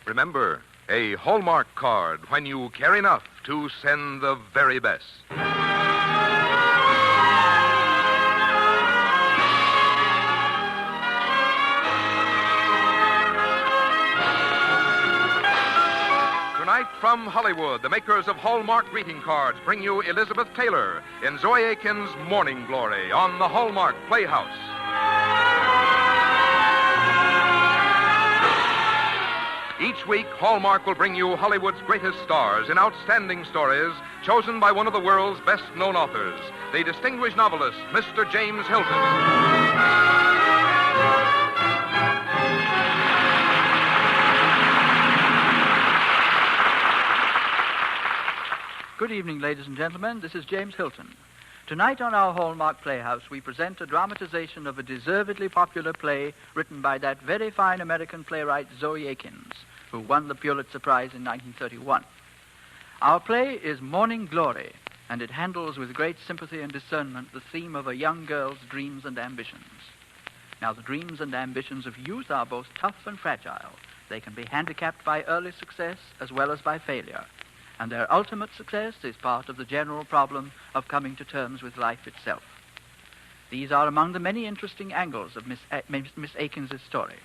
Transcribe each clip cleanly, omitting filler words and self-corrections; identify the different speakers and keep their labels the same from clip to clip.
Speaker 1: Remember, a Hallmark card when you care enough to send the very best. Tonight from Hollywood, the makers of Hallmark greeting cards bring you Elizabeth Taylor in Zoe Akin's Morning Glory on the Hallmark Playhouse. Each week, Hallmark will bring you Hollywood's greatest stars in outstanding stories chosen by one of the world's best-known authors, the distinguished novelist, Mr. James Hilton.
Speaker 2: Good evening, ladies and gentlemen. This is James Hilton. Tonight on our Hallmark Playhouse, we present a dramatization of a deservedly popular play written by that very fine American playwright Zoe Akins, who won the Pulitzer Prize in 1931. Our play is Morning Glory, and it handles with great sympathy and discernment the theme of a young girl's dreams and ambitions. Now, the dreams and ambitions of youth are both tough and fragile. They can be handicapped by early success as well as by failure. And their ultimate success is part of the general problem of coming to terms with life itself. These are among the many interesting angles of Miss Akins' story,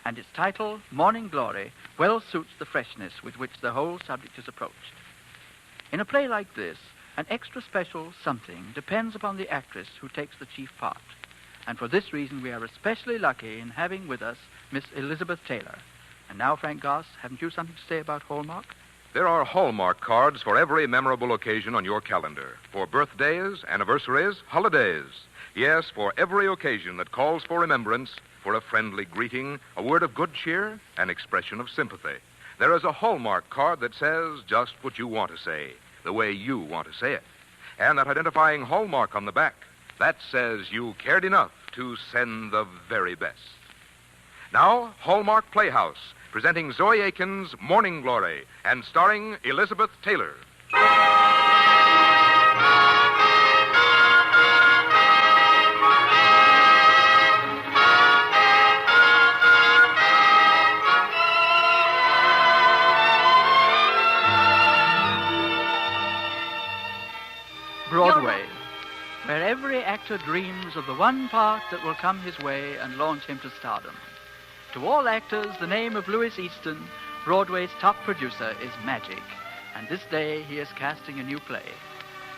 Speaker 2: and its title, Morning Glory, well suits the freshness with which the whole subject is approached. In a play like this, an extra special something depends upon the actress who takes the chief part, and for this reason we are especially lucky in having with us Miss Elizabeth Taylor. And now, Frank Goss, haven't you something to say about Hallmark?
Speaker 1: There are Hallmark cards for every memorable occasion on your calendar. For birthdays, anniversaries, holidays. Yes, for every occasion that calls for remembrance, for a friendly greeting, a word of good cheer, an expression of sympathy. There is a Hallmark card that says just what you want to say, the way you want to say it. And that identifying Hallmark on the back, that says you cared enough to send the very best. Now, Hallmark Playhouse, presenting Zoe Akin's Morning Glory and starring Elizabeth Taylor.
Speaker 2: Broadway, where every actor dreams of the one part that will come his way and launch him to stardom. To all actors, the name of Louis Easton, Broadway's top producer, is magic, and this day he is casting a new play.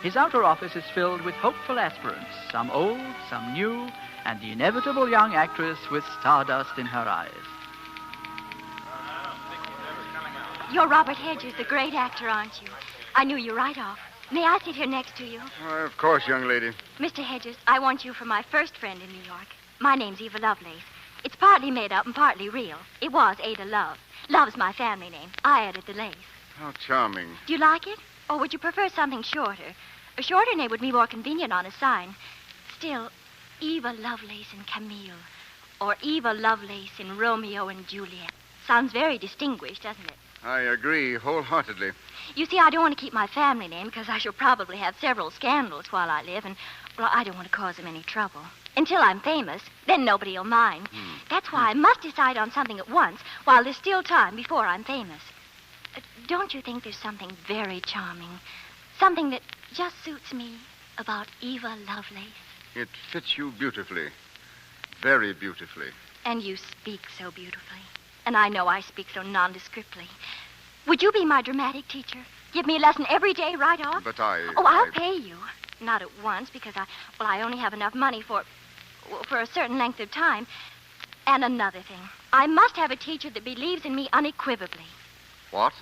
Speaker 2: His outer office is filled with hopeful aspirants, some old, some new, and the inevitable young actress with stardust in her eyes.
Speaker 3: You're Robert Hedges, the great actor, aren't you? I knew you right off. May I sit here next to you?
Speaker 4: Of course, young lady.
Speaker 3: Mr. Hedges, I want you for my first friend in New York. My name's Eva Lovelace. It's partly made up and partly real. It was Ada Love. Love's my family name. I added the lace.
Speaker 4: How charming.
Speaker 3: Do you like it? Or would you prefer something shorter? A shorter name would be more convenient on a sign. Still, Eva Lovelace and Camille. Or Eva Lovelace in Romeo and Juliet. Sounds very distinguished, doesn't it?
Speaker 4: I agree wholeheartedly.
Speaker 3: You see, I don't want to keep my family name because I shall probably have several scandals while I live, and, well, I don't want to cause them any trouble. Until I'm famous, then nobody will mind. That's why I must decide on something at once while there's still time before I'm famous. Don't you think there's something very charming, something that just suits me about Eva Lovelace?
Speaker 4: It fits you beautifully. Very beautifully.
Speaker 3: And you speak so beautifully. And I know I speak so nondescriptly. Would you be my dramatic teacher? Give me a lesson every day right off?
Speaker 4: But
Speaker 3: I'll pay you. Not at once, because I only have enough money for a certain length of time. And another thing. I must have a teacher that believes in me unequivocally.
Speaker 4: What?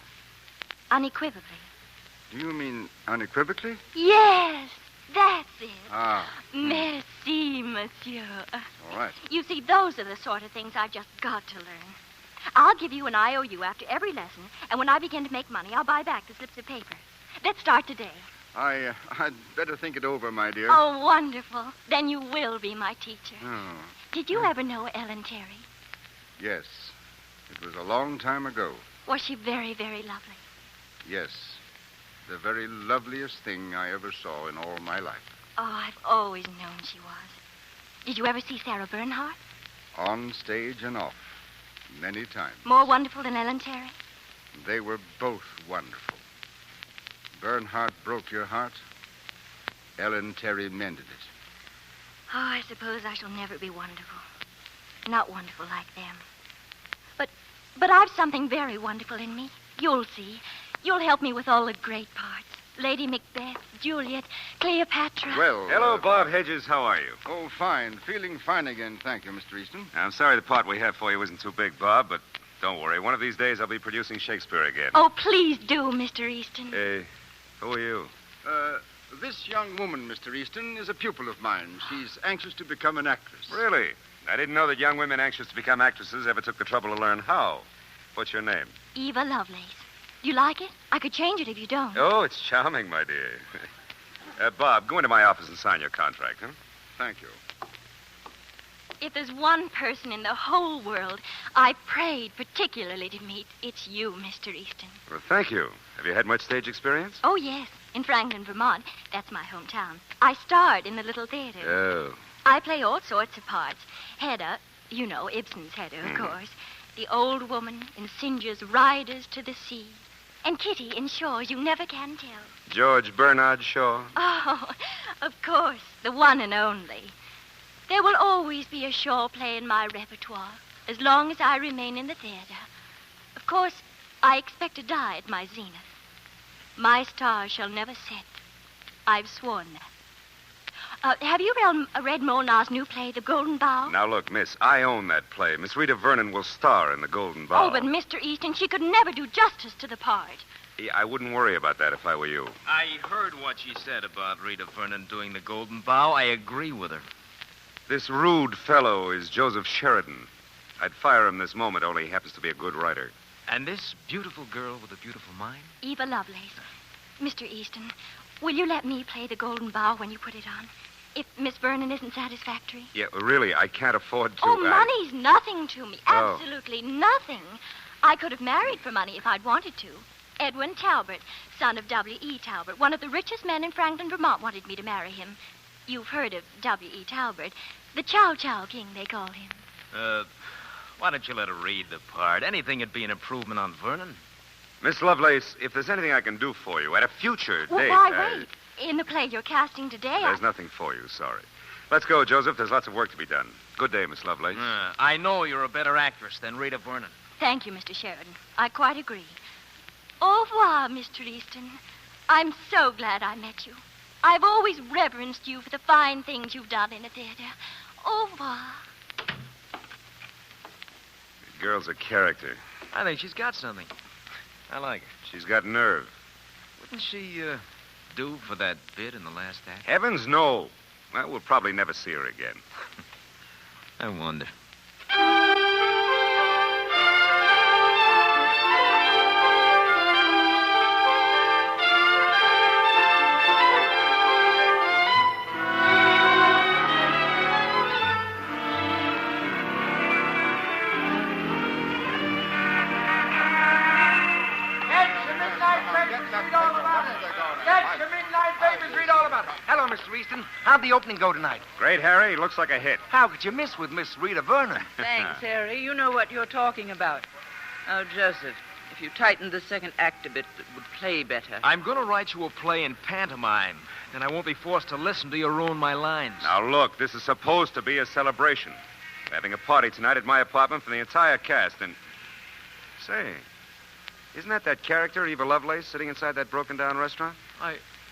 Speaker 3: Unequivocally.
Speaker 4: Do you mean unequivocally?
Speaker 3: Yes, that's it.
Speaker 4: Ah.
Speaker 3: Merci, monsieur.
Speaker 4: All right.
Speaker 3: You see, those are the sort of things I've just got to learn. I'll give you an IOU after every lesson, and when I begin to make money, I'll buy back the slips of paper. Let's start today.
Speaker 4: I'd better think it over, my dear.
Speaker 3: Oh, wonderful. Then you will be my teacher.
Speaker 4: Oh.
Speaker 3: Did you ever know Ellen Terry?
Speaker 4: Yes. It was a long time ago.
Speaker 3: Was she very, very lovely?
Speaker 4: Yes. The very loveliest thing I ever saw in all my life.
Speaker 3: Oh, I've always known she was. Did you ever see Sarah Bernhardt?
Speaker 4: On stage and off. Many times.
Speaker 3: More wonderful than Ellen Terry?
Speaker 4: They were both wonderful. Bernhardt broke your heart. Ellen Terry mended it.
Speaker 3: Oh, I suppose I shall never be wonderful. Not wonderful like them. But I've something very wonderful in me. You'll see. You'll help me with all the great parts. Lady Macbeth, Juliet, Cleopatra.
Speaker 4: Well...
Speaker 5: Hello, Bob Hedges. How are you?
Speaker 4: Oh, fine. Feeling fine again, thank you, Mr. Easton.
Speaker 5: I'm sorry the part we have for you isn't too big, Bob, but don't worry. One of these days I'll be producing Shakespeare again.
Speaker 3: Oh, please do, Mr. Easton.
Speaker 5: Hey, who are you?
Speaker 4: This young woman, Mr. Easton, is a pupil of mine. She's anxious to become an actress.
Speaker 5: Really? I didn't know that young women anxious to become actresses ever took the trouble to learn how. What's your name?
Speaker 3: Eva Lovelace. Do you like it? I could change it if you don't.
Speaker 5: Oh, it's charming, my dear. Bob, go into my office and sign your contract, huh?
Speaker 4: Thank you.
Speaker 3: If there's one person in the whole world I prayed particularly to meet, it's you, Mr. Easton.
Speaker 5: Well, thank you. Have you had much stage experience?
Speaker 3: Oh, yes. In Franklin, Vermont. That's my hometown. I starred in the little theater.
Speaker 5: Oh.
Speaker 3: I play all sorts of parts. Hedda, you know, Ibsen's Hedda, of course. The old woman in Singer's Riders to the Sea. And Kitty in Shaw's You Never Can Tell.
Speaker 5: George Bernard Shaw.
Speaker 3: Oh, of course, the one and only. There will always be a Shaw play in my repertoire, as long as I remain in the theater. Of course, I expect to die at my zenith. My star shall never set. I've sworn that. Have you read Molnar's new play, The Golden Bough?
Speaker 5: Now, look, miss, I own that play. Miss Rita Vernon will star in The Golden Bough.
Speaker 3: Oh, but Mr. Easton, she could never do justice to the part.
Speaker 5: Yeah, I wouldn't worry about that if I were you.
Speaker 6: I heard what she said about Rita Vernon doing The Golden Bough. I agree with her.
Speaker 5: This rude fellow is Joseph Sheridan. I'd fire him this moment, only he happens to be a good writer.
Speaker 6: And this beautiful girl with a beautiful mind?
Speaker 3: Eva Lovelace. Mr. Easton, will you let me play The Golden Bough when you put it on? If Miss Vernon isn't satisfactory?
Speaker 5: Yeah, really, I can't afford to...
Speaker 3: Oh, money's nothing to me.
Speaker 5: Oh.
Speaker 3: Absolutely nothing. I could have married for money if I'd wanted to. Edwin Talbot, son of W.E. Talbot, one of the richest men in Franklin, Vermont, wanted me to marry him. You've heard of W.E. Talbot. The Chow Chow King, they call him.
Speaker 6: Why don't you let her read the part? Anything would be an improvement on Vernon.
Speaker 5: Miss Lovelace, if there's anything I can do for you at a future
Speaker 3: Well,
Speaker 5: date...
Speaker 3: why wait? In the play you're casting today,
Speaker 5: There's nothing for you, sorry. Let's go, Joseph. There's lots of work to be done. Good day, Miss Lovelace.
Speaker 6: I know you're a better actress than Rita Vernon.
Speaker 3: Thank you, Mr. Sheridan. I quite agree. Au revoir, Mr. Easton. I'm so glad I met you. I've always reverenced you for the fine things you've done in a theater. Au revoir.
Speaker 5: The girl's a character.
Speaker 6: I think she's got something. I like her.
Speaker 5: She's got nerve.
Speaker 6: Wouldn't she, do for that bit in the last act?
Speaker 5: Heavens, no. Well, we'll probably never see her again.
Speaker 6: I wonder.
Speaker 7: Hello, Mr. Easton. How'd the opening go tonight?
Speaker 5: Great, Harry. Looks like a hit.
Speaker 7: How could you miss with Miss Rita Vernon?
Speaker 8: Thanks, Harry. You know what you're talking about. Oh, Joseph, if you tightened the second act a bit, it would play better.
Speaker 6: I'm going to write you a play in pantomime. Then I won't be forced to listen to you ruin my lines.
Speaker 5: Now, look, this is supposed to be a celebration. We're having a party tonight at my apartment for the entire cast, and... Say, isn't that character, Eva Lovelace, sitting inside that broken-down restaurant?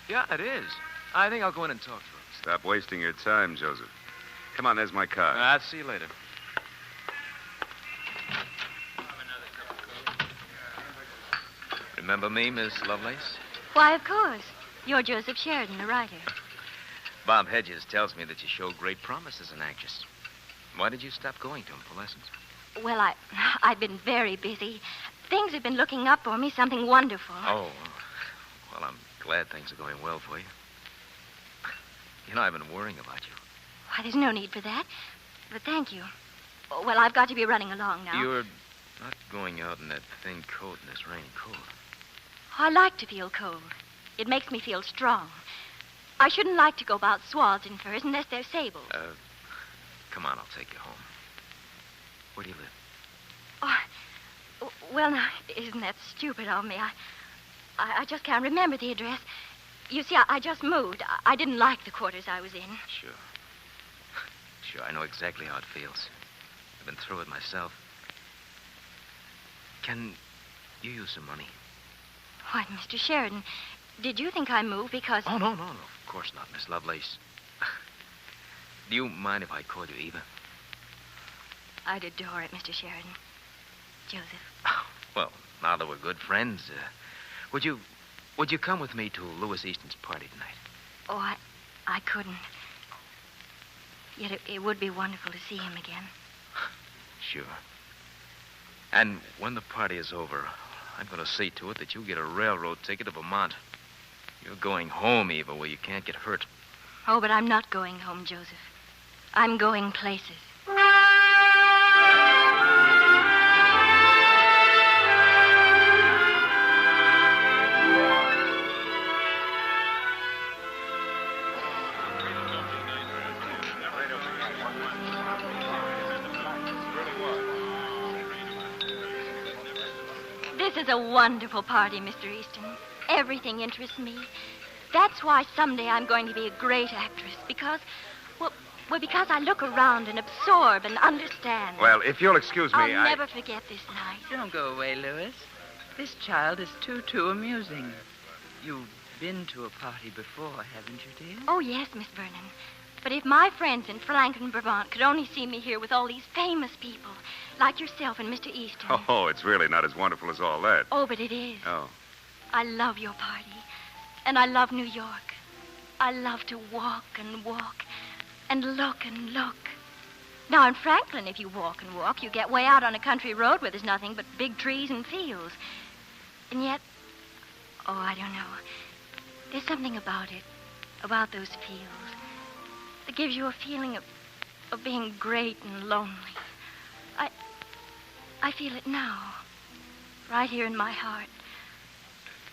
Speaker 6: Yeah, it is. I think I'll go in and talk to her.
Speaker 5: Stop wasting your time, Joseph. Come on, there's my car.
Speaker 6: I'll see you later. Remember me, Miss Lovelace?
Speaker 3: Why, of course. You're Joseph Sheridan, the writer.
Speaker 6: Bob Hedges tells me that you show great promise as an actress. Why did you stop going to him for lessons?
Speaker 3: Well, I've been very busy. Things have been looking up for me, something wonderful.
Speaker 6: Oh, well, I'm glad things are going well for you. You know, I've been worrying about you.
Speaker 3: Why, there's no need for that. But thank you. Oh, well, I've got to be running along now.
Speaker 6: You're not going out in that thin coat in this rainy cold.
Speaker 3: Oh, I like to feel cold. It makes me feel strong. I shouldn't like to go about swathed in furs unless they're sable.
Speaker 6: Come on, I'll take you home. Where do you live?
Speaker 3: Oh, Well, now, isn't that stupid of me? I just can't remember the address. You see, I just moved. I didn't like the quarters I was in.
Speaker 6: Sure. Sure, I know exactly how it feels. I've been through it myself. Can you use some money?
Speaker 3: Why, Mr. Sheridan, did you think I moved because...
Speaker 6: Oh, no. Of course not, Miss Lovelace. Do you mind if I call you Eva?
Speaker 3: I'd adore it, Mr. Sheridan. Joseph.
Speaker 6: Oh, well, now that we're good friends, would you come with me to Louis Easton's party tonight?
Speaker 3: Oh, I couldn't. Yet it would be wonderful to see him again.
Speaker 6: Sure. And when the party is over, I'm going to see to it that you get a railroad ticket to Vermont. You're going home, Eva, where you can't get hurt.
Speaker 3: Oh, but I'm not going home, Joseph. I'm going places. This is a wonderful party, Mr. Easton. Everything interests me. That's why someday I'm going to be a great actress, because I look around and absorb and understand.
Speaker 5: Well, if you'll excuse me,
Speaker 3: I'll never forget this night.
Speaker 8: Don't go away, Louis. This child is too amusing. You've been to a party before, haven't you, dear?
Speaker 3: Oh, yes, Miss Vernon. But if my friends in Franklin, Vermont could only see me here with all these famous people, like yourself and Mr. Easton.
Speaker 5: Oh, it's really not as wonderful as all that.
Speaker 3: Oh, but it is.
Speaker 5: Oh.
Speaker 3: I love your party. And I love New York. I love to walk and walk and look and look. Now, in Franklin, if you walk and walk, you get way out on a country road where there's nothing but big trees and fields. And yet, oh, I don't know. There's something about it, about those fields, that gives you a feeling of being great and lonely. I feel it now, right here in my heart.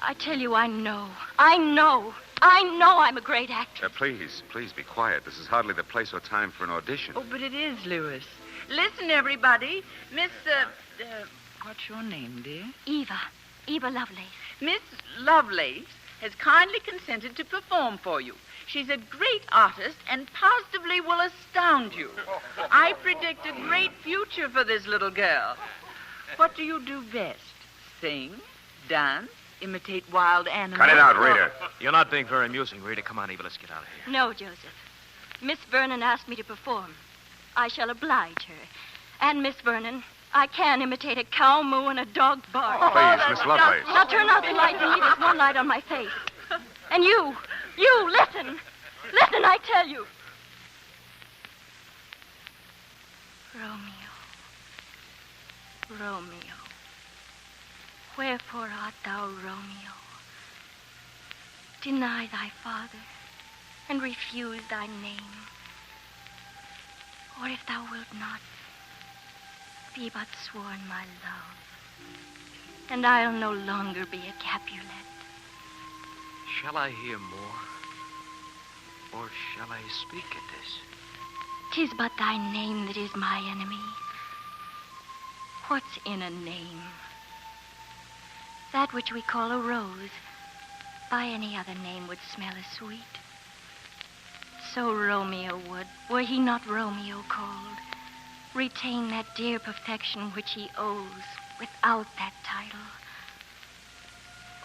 Speaker 3: I tell you, I know I'm a great actress.
Speaker 5: Please be quiet. This is hardly the place or time for an audition.
Speaker 8: Oh, but it is, Louis. Listen, everybody. Miss, what's your name, dear?
Speaker 3: Eva Lovelace.
Speaker 8: Miss Lovelace has kindly consented to perform for you. She's a great artist and positively will astound you. I predict a great future for this little girl. What do you do best? Sing, dance, imitate wild animals?
Speaker 5: Cut it out, Rita.
Speaker 6: You're not being very amusing, Rita. Come on, Eva, let's get out of here.
Speaker 3: No, Joseph. Miss Vernon asked me to perform. I shall oblige her. And, Miss Vernon, I can imitate a cow moo and a dog bark.
Speaker 5: Oh, please, Miss Lovelace.
Speaker 3: Now turn out the light and leave this one light on my face. And you, listen. Listen, I tell you. Romeo, wherefore art thou Romeo? Deny thy father and refuse thy name. Or if thou wilt not, be but sworn my love, and I'll no longer be a Capulet.
Speaker 6: Shall I hear more? Or shall I speak at this?
Speaker 3: 'Tis but thy name that is my enemy. What's in a name? That which we call a rose, by any other name would smell as sweet. So Romeo would, were he not Romeo called, retain that dear perfection which he owes without that title.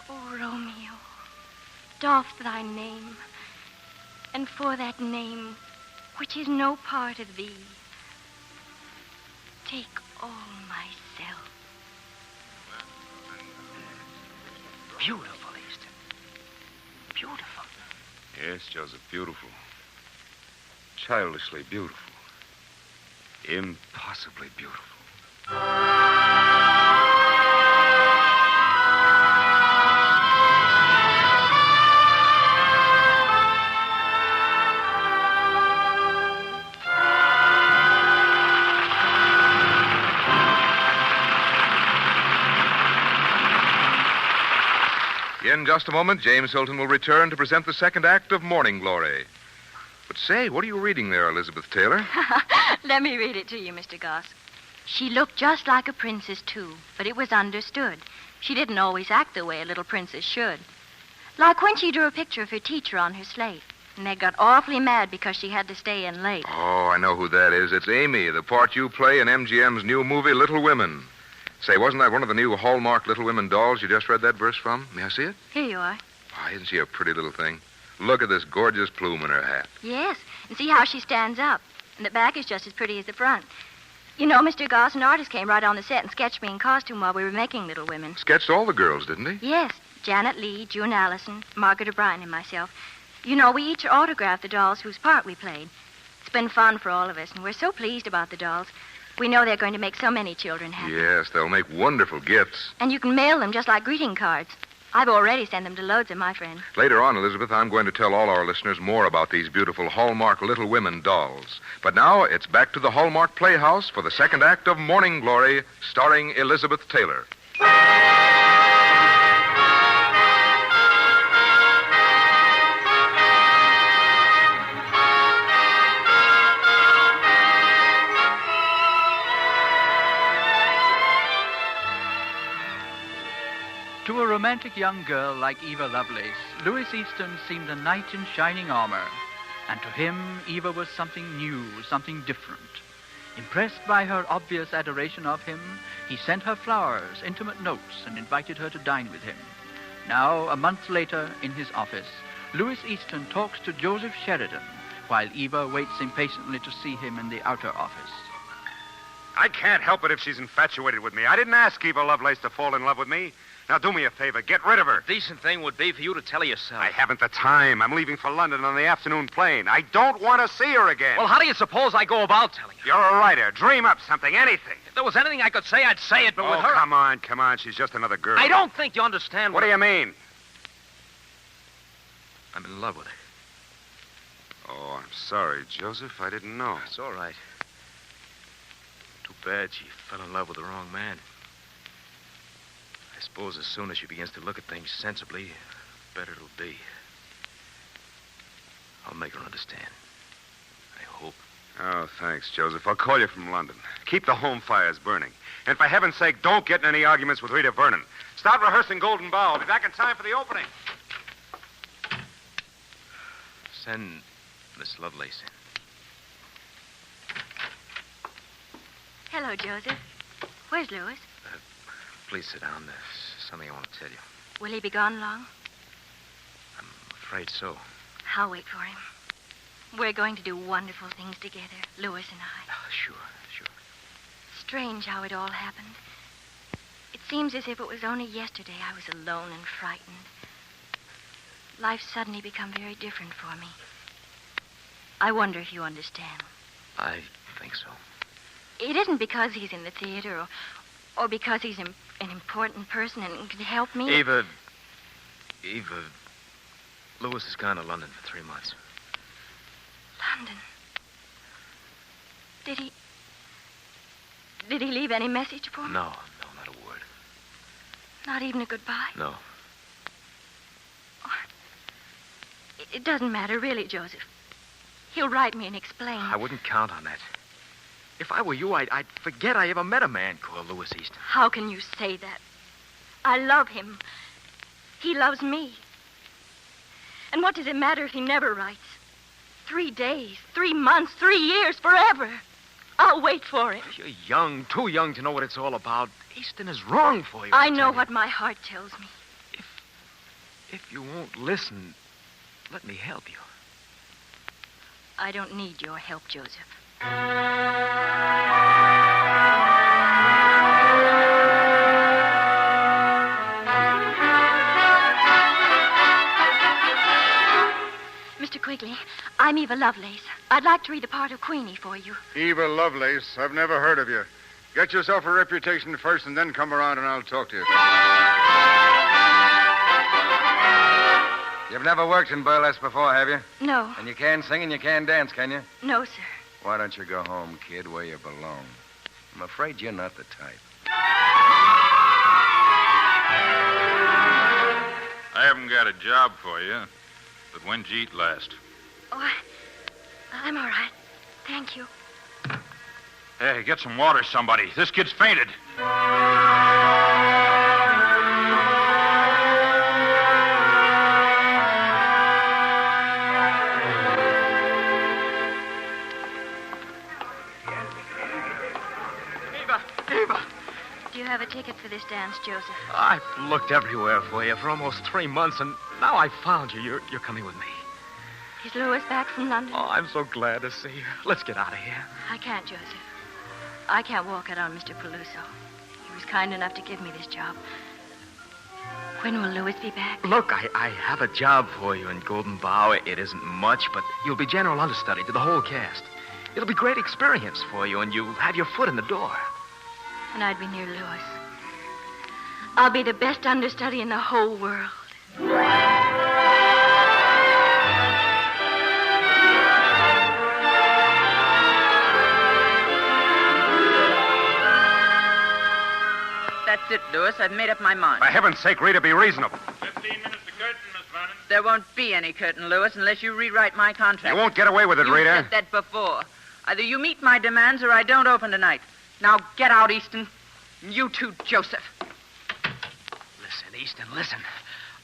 Speaker 3: O Romeo, doff thy name, and for that name, which is no part of thee, take all myself.
Speaker 6: Beautiful, Easton. Beautiful.
Speaker 5: Yes, Joseph, beautiful. Childishly beautiful. Impossibly beautiful. In just a moment, James Hilton will return to present the second act of Morning Glory. But say, what are you reading there, Elizabeth Taylor?
Speaker 3: Let me read it to you, Mr. Goss. She looked just like a princess, too, but it was understood. She didn't always act the way a little princess should. Like when she drew a picture of her teacher on her slate, and they got awfully mad because she had to stay in late.
Speaker 1: Oh, I know who that is. It's Amy, the part you play in MGM's new movie, Little Women. Say, wasn't that one of the new Hallmark Little Women dolls you just read that verse from? May I see it?
Speaker 3: Here you are.
Speaker 1: Oh, isn't she a pretty little thing? Look at this gorgeous plume in her hat.
Speaker 3: Yes, and see how she stands up. And the back is just as pretty as the front. You know, Mr. Goss, an artist came right on the set and sketched me in costume while we were making Little Women.
Speaker 1: Sketched all the girls, didn't he?
Speaker 3: Yes, Janet Lee, June Allison, Margaret O'Brien, and myself. You know, we each autographed the dolls whose part we played. It's been fun for all of us, and we're so pleased about the dolls. We know they're going to make so many children happy.
Speaker 1: Yes, they'll make wonderful gifts.
Speaker 3: And you can mail them just like greeting cards. I've already sent them to loads of my friends.
Speaker 1: Later on, Elizabeth, I'm going to tell all our listeners more about these beautiful Hallmark Little Women dolls. But now, it's back to the Hallmark Playhouse for the second act of Morning Glory, starring Elizabeth Taylor.
Speaker 2: To a romantic young girl like Eva Lovelace, Louis Easton seemed a knight in shining armor. And to him, Eva was something new, something different. Impressed by her obvious adoration of him, he sent her flowers, intimate notes, and invited her to dine with him. Now, a month later, in his office, Louis Easton talks to Joseph Sheridan, while Eva waits impatiently to see him in the outer office.
Speaker 5: I can't help it if she's infatuated with me. I didn't ask Eva Lovelace to fall in love with me. Now, do me a favor. Get rid of her.
Speaker 6: The decent thing would be for you to tell her yourself.
Speaker 5: I haven't the time. I'm leaving for London on the afternoon plane. I don't want to see her again.
Speaker 6: Well, how do you suppose I go about telling her?
Speaker 5: You're a writer. Dream up something, anything.
Speaker 6: If there was anything I could say, I'd say it, but with her...
Speaker 5: come on. She's just another girl.
Speaker 6: I don't think you understand
Speaker 5: What do you mean?
Speaker 6: I'm in love with her.
Speaker 5: Oh, I'm sorry, Joseph. I didn't know.
Speaker 6: It's all right. Too bad she fell in love with the wrong man. I suppose as soon as she begins to look at things sensibly, better it'll be. I'll make her understand. I hope.
Speaker 5: Oh, thanks, Joseph. I'll call you from London. Keep the home fires burning. And for heaven's sake, don't get in any arguments with Rita Vernon. Start rehearsing Golden Bough. I'll be back in time for the opening.
Speaker 6: Send Miss Lovelace in.
Speaker 3: Hello, Joseph. Where's Louis?
Speaker 6: Please sit down. There's something I want to tell you.
Speaker 3: Will he be gone long?
Speaker 6: I'm afraid so.
Speaker 3: I'll wait for him. We're going to do wonderful things together, Louis and I.
Speaker 6: Oh, sure.
Speaker 3: Strange how it all happened. It seems as if it was only yesterday I was alone and frightened. Life's suddenly become very different for me. I wonder if you understand.
Speaker 6: I think so.
Speaker 3: It isn't because he's in the theater or because he's an important person and can help me.
Speaker 6: Eva, Louis has gone to London for 3 months.
Speaker 3: London? Did he leave any message for me?
Speaker 6: No, not a word.
Speaker 3: Not even a goodbye?
Speaker 6: No.
Speaker 3: Oh, it doesn't matter, really, Joseph. He'll write me and explain.
Speaker 6: I wouldn't count on that. If I were you, I'd forget I ever met a man called Louis Easton.
Speaker 3: How can you say that? I love him. He loves me. And what does it matter if he never writes? 3 days, 3 months, 3 years, forever. I'll wait for him.
Speaker 6: You're young, too young to know what it's all about. Easton is wrong for you.
Speaker 3: I know what my heart tells me.
Speaker 6: If you won't listen, let me help you.
Speaker 3: I don't need your help, Joseph. Mr. Quigley, I'm Eva Lovelace. I'd like to read the part of Queenie for you.
Speaker 4: Eva Lovelace, I've never heard of you. Get yourself a reputation first and then come around and I'll talk to you.
Speaker 7: You've never worked in burlesque before, have you?
Speaker 3: No.
Speaker 7: And you can sing and you can dance, can you?
Speaker 3: No, sir.
Speaker 7: Why don't you go home, kid, where you belong? I'm afraid you're not the type.
Speaker 9: I haven't got a job for you, but when'd you eat last?
Speaker 3: Oh, I'm all right. Thank you.
Speaker 9: Hey, get some water, somebody. This kid's fainted.
Speaker 6: Eva!
Speaker 3: Do you have a ticket for this dance, Joseph?
Speaker 6: I've looked everywhere for you for almost 3 months, and now I've found you. You're coming with me.
Speaker 3: Is Louis back from London?
Speaker 6: Oh, I'm so glad to see you. Let's get out of here.
Speaker 3: I can't, Joseph. I can't walk out on Mr. Peluso. He was kind enough to give me this job. When will Louis be back?
Speaker 6: Look, I have a job for you in Golden Bough. It isn't much, but you'll be general understudy to the whole cast. It'll be great experience for you, and you'll have your foot in the door.
Speaker 3: And I'd be near Louis. I'll be the best understudy in the whole world.
Speaker 8: That's it, Louis. I've made up my mind.
Speaker 5: For heaven's sake, Rita, be reasonable.
Speaker 9: 15 minutes to curtain, Miss Vernon.
Speaker 8: There won't be any curtain, Louis, unless you rewrite my contract.
Speaker 5: You won't get away with it,
Speaker 8: You
Speaker 5: Rita.
Speaker 8: said that before. Either you meet my demands or I don't open tonight. Now get out, Easton. You too, Joseph.
Speaker 6: Listen, Easton, listen.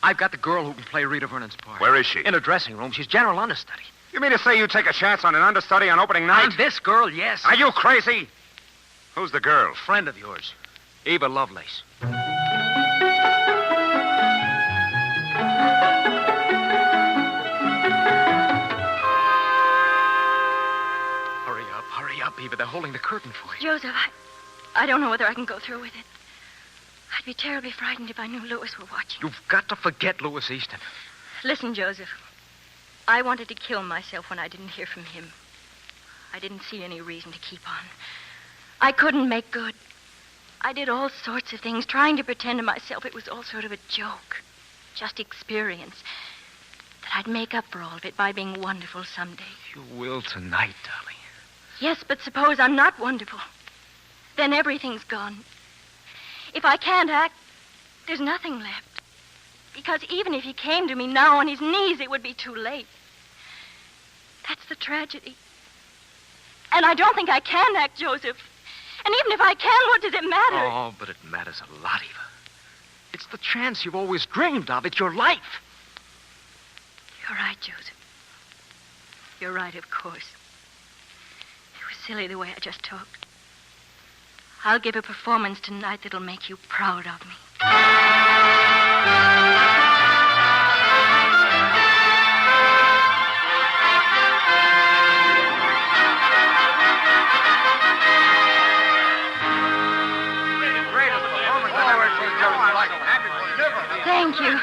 Speaker 6: I've got the girl who can play Rita Vernon's part.
Speaker 5: Where is she?
Speaker 6: In her dressing room. She's general understudy.
Speaker 5: You mean to say you take a chance on an understudy on opening night?
Speaker 6: And this girl, yes.
Speaker 5: Are you crazy? Who's the girl?
Speaker 6: Friend of yours, Eva Lovelace. Hurry up, Eva. They're holding the curtain for you.
Speaker 3: Joseph, I don't know whether I can go through with it. I'd be terribly frightened if I knew Louis were watching.
Speaker 6: You've got to forget Louis Easton.
Speaker 3: Listen, Joseph. I wanted to kill myself when I didn't hear from him. I didn't see any reason to keep on. I couldn't make good. I did all sorts of things, trying to pretend to myself it was all sort of a joke. Just experience. That I'd make up for all of it by being wonderful someday.
Speaker 6: You will tonight, darling.
Speaker 3: Yes, but suppose I'm not wonderful. Then everything's gone. If I can't act, there's nothing left. Because even if he came to me now on his knees, it would be too late. That's the tragedy. And I don't think I can act, Joseph. And even if I can, what does it matter?
Speaker 6: Oh, but it matters a lot, Eva. It's the chance you've always dreamed of. It's your life.
Speaker 3: You're right, Joseph. You're right, of course. It was silly the way I just talked. I'll give a performance tonight that'll make you proud of me. Thank you.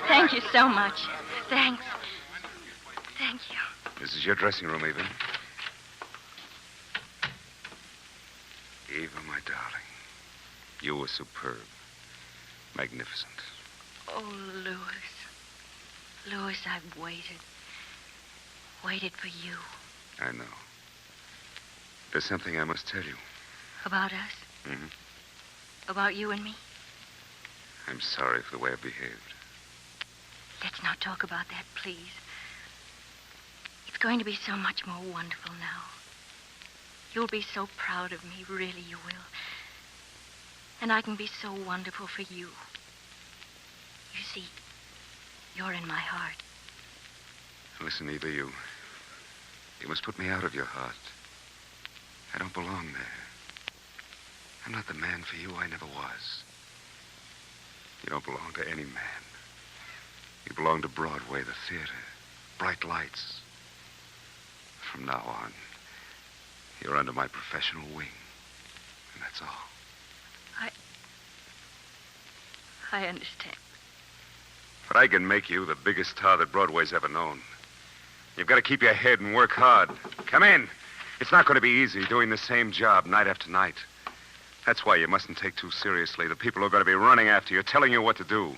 Speaker 3: Thank you so much. Thanks. Thank you.
Speaker 5: This is your dressing room, Eva. Eva, my darling. You were superb. Magnificent.
Speaker 3: Oh, Louis. Louis, I've waited. Waited for you.
Speaker 5: I know. There's something I must tell you.
Speaker 3: About us?
Speaker 5: Mm-hmm.
Speaker 3: About you and me?
Speaker 5: I'm sorry for the way I behaved.
Speaker 3: Let's not talk about that, please. It's going to be so much more wonderful now. You'll be so proud of me, really you will. And I can be so wonderful for you. You see, you're in my heart.
Speaker 5: Listen, Eva, you must put me out of your heart. I don't belong there. I'm not the man for you. I never was. You don't belong to any man. You belong to Broadway, the theater, bright lights. From now on, you're under my professional wing. And that's all.
Speaker 3: I understand.
Speaker 5: But I can make you the biggest star that Broadway's ever known. You've got to keep your head and work hard. Come in. It's not going to be easy doing the same job night after night. That's why you mustn't take too seriously the people who are going to be running after you, telling you what to do.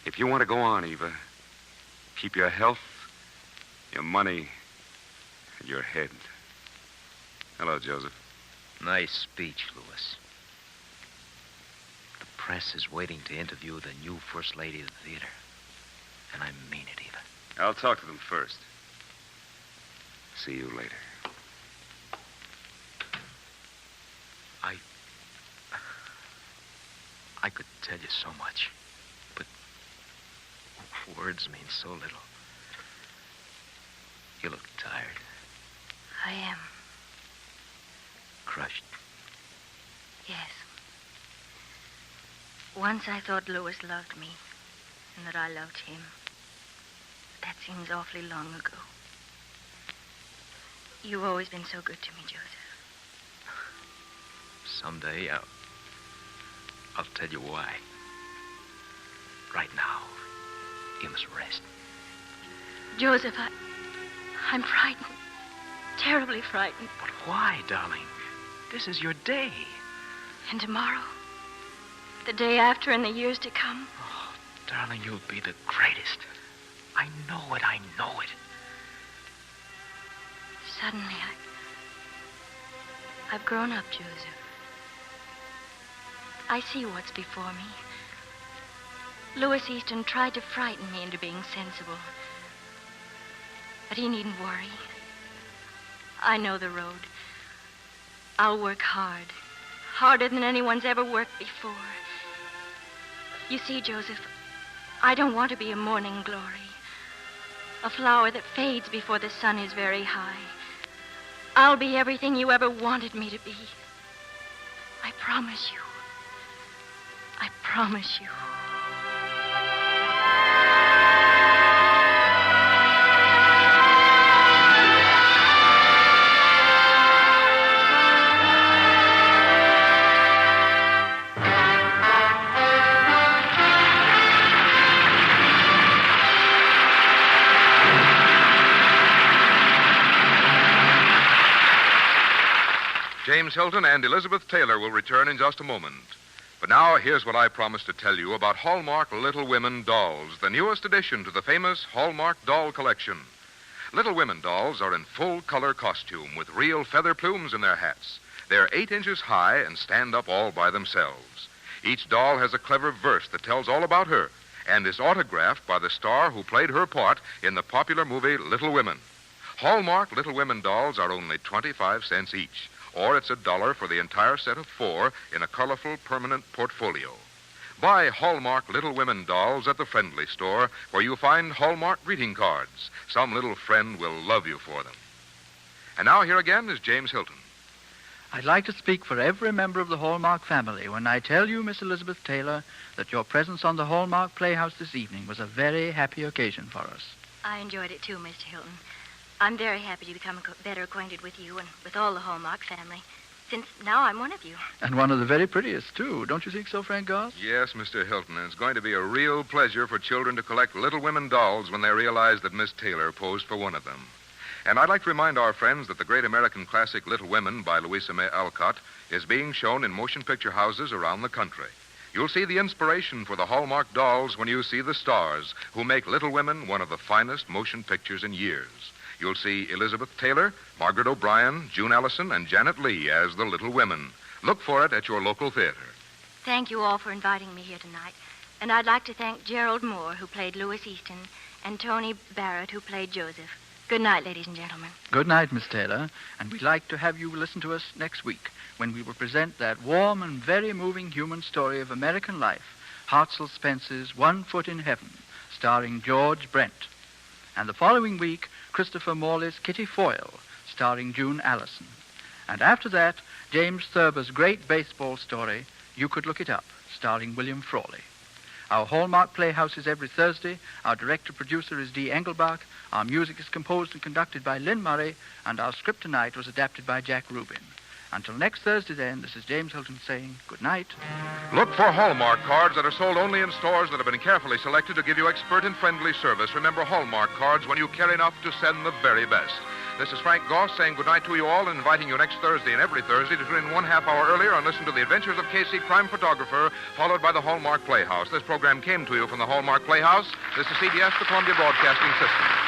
Speaker 5: If you want to go on, Eva, keep your health, your money, and your head. Hello, Joseph.
Speaker 6: Nice speech, Louis. The press is waiting to interview the new First Lady of the theater. And I mean it, Eva.
Speaker 5: I'll talk to them first. See you later.
Speaker 6: tell you so much. But words mean so little. You look tired.
Speaker 3: I am.
Speaker 6: Crushed.
Speaker 3: Yes. Once I thought Louis loved me, and that I loved him. That seems awfully long ago. You've always been so good to me, Joseph.
Speaker 6: Someday I'll tell you why. Right now, you must rest.
Speaker 3: Joseph, I'm frightened. Terribly frightened.
Speaker 6: But why, darling? This is your day.
Speaker 3: And tomorrow? The day after and the years to come?
Speaker 6: Oh, darling, you'll be the greatest. I know it. I know it.
Speaker 3: Suddenly, I've grown up, Joseph. I see what's before me. Louis Easton tried to frighten me into being sensible. But he needn't worry. I know the road. I'll work hard. Harder than anyone's ever worked before. You see, Joseph, I don't want to be a morning glory. A flower that fades before the sun is very high. I'll be everything you ever wanted me to be. I promise you. I promise you.
Speaker 1: James Hilton and Elizabeth Taylor will return in just a moment. But now, here's what I promised to tell you about Hallmark Little Women dolls, the newest addition to the famous Hallmark doll collection. Little Women dolls are in full-color costume with real feather plumes in their hats. They're 8 inches high and stand up all by themselves. Each doll has a clever verse that tells all about her and is autographed by the star who played her part in the popular movie Little Women. Hallmark Little Women dolls are only 25 cents each. Or it's $1 for the entire set of 4 in a colorful, permanent portfolio. Buy Hallmark Little Women dolls at the Friendly Store, where you'll find Hallmark greeting cards. Some little friend will love you for them. And now here again is James Hilton.
Speaker 2: I'd like to speak for every member of the Hallmark family when I tell you, Miss Elizabeth Taylor, that your presence on the Hallmark Playhouse this evening was a very happy occasion for us.
Speaker 3: I enjoyed it too, Mr. Hilton. I'm very happy to become better acquainted with you and with all the Hallmark family, since now I'm one of you.
Speaker 2: And one of the very prettiest, too. Don't you think so, Frank Goss?
Speaker 1: Yes, Mr. Hilton, and it's going to be a real pleasure for children to collect Little Women dolls when they realize that Miss Taylor posed for one of them. And I'd like to remind our friends that the great American classic Little Women by Louisa May Alcott is being shown in motion picture houses around the country. You'll see the inspiration for the Hallmark dolls when you see the stars who make Little Women one of the finest motion pictures in years. You'll see Elizabeth Taylor, Margaret O'Brien, June Allison, and Janet Leigh as the Little Women. Look for it at your local theater.
Speaker 3: Thank you all for inviting me here tonight. And I'd like to thank Gerald Moore, who played Louis Easton, and Tony Barrett, who played Joseph. Good night, ladies and gentlemen.
Speaker 2: Good night, Miss Taylor. And we'd like to have you listen to us next week when we will present that warm and very moving human story of American life, Hartzell Spence's 1 Foot in Heaven, starring George Brent. And the following week, Christopher Morley's Kitty Foyle, starring June Allison. And after that, James Thurber's great baseball story, You Could Look It Up, starring William Frawley. Our Hallmark Playhouse is every Thursday. Our director-producer is Dee Engelbach. Our music is composed and conducted by Lynn Murray. And our script tonight was adapted by Jack Rubin. Until next Thursday, then, this is James Hilton saying good night.
Speaker 1: Look for Hallmark cards that are sold only in stores that have been carefully selected to give you expert and friendly service. Remember Hallmark cards when you care enough to send the very best. This is Frank Goss saying goodnight to you all and inviting you next Thursday and every Thursday to tune in 1/2 hour earlier and listen to the adventures of Casey, crime photographer, followed by the Hallmark Playhouse. This program came to you from the Hallmark Playhouse. This is CBS, the Columbia Broadcasting System.